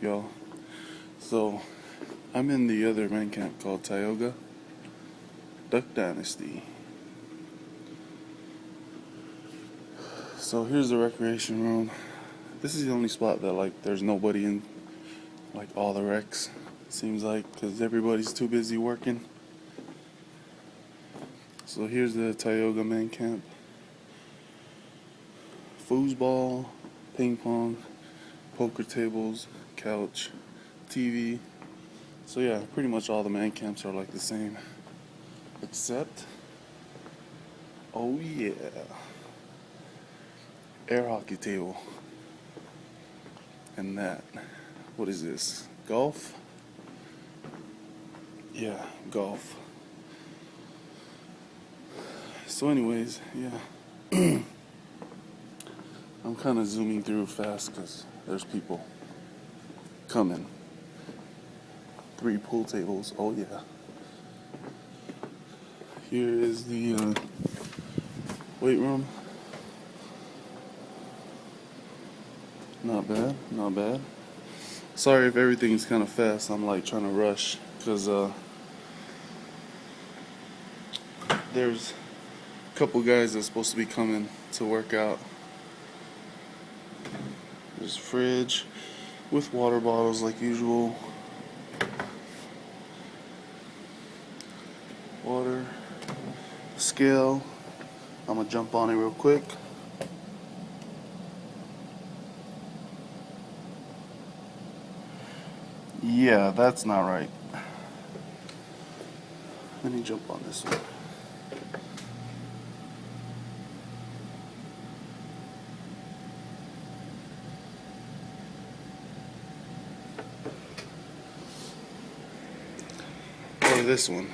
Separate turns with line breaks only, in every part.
y'all? So, I'm in the other Mancamp called Tioga, Duck Dynasty. So here's the recreation room. This is the only spot that like there's nobody in, like all the recs, seems like, because everybody's too busy working. So here's the Tioga Mancamp. Foosball, ping pong, poker tables, couch, TV. So yeah, pretty much all the Mancamps are like the same. Except, oh yeah, air hockey table. And that, what is this? Golf? Yeah, golf. So anyways, yeah. I'm kind of zooming through fast because there's people coming. 3 pool tables, oh yeah. Here is the weight room. Not bad, not bad. Sorry if everything's kind of fast. I'm like trying to rush because there's a couple guys that's supposed to be coming to work out. There's a fridge with water bottles like usual. Water. Scale. I'm gonna jump on it real quick. Yeah, that's not right. Let me jump on this one. Or this one.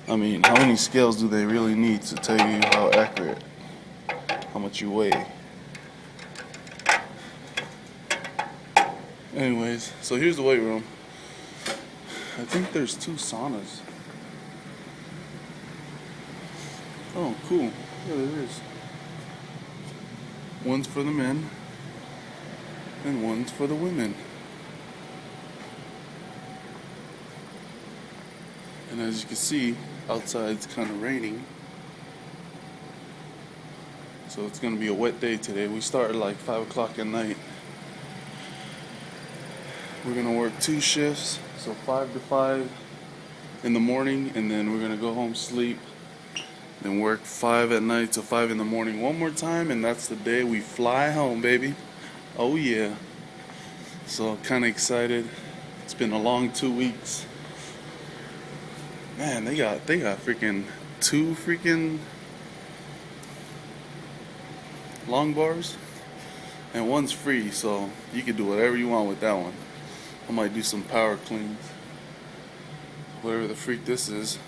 I mean, how many scales do they really need to tell you how accurate, how much you weigh? Anyways, so here's the weight room. I think there's 2 saunas. Oh, cool. Yeah, there is. One's for the men, and one's for the women. And as you can see, outside it's kind of raining. So it's going to be a wet day today. We started like 5 o'clock at night. We're going to work 2 shifts, so 5 to 5 in the morning, and then we're going to go home, sleep, then work 5 at night to 5 in the morning one more time, and that's the day we fly home, baby. Oh yeah. So kind of excited. It's been a long 2 weeks. Man, they got freaking 2 freaking long bars, and one's free, so you can do whatever you want with that one. I might do some power cleans, whatever the freak this is.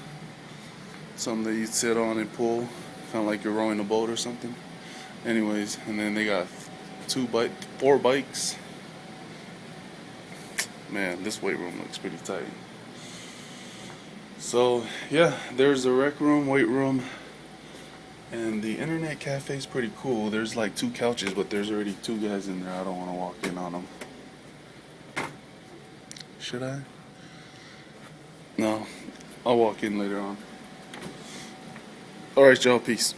Something that you sit on and pull, kind of like you're rowing a boat or something. Anyways, and then they got 4 bikes. Man, this weight room looks pretty tight. So yeah, there's the rec room, weight room, and the internet cafe is pretty cool. There's like 2 couches, but there's already 2 guys in there. I don't want to walk in on them. Should I? No, I'll walk in later on. Alright, y'all, peace.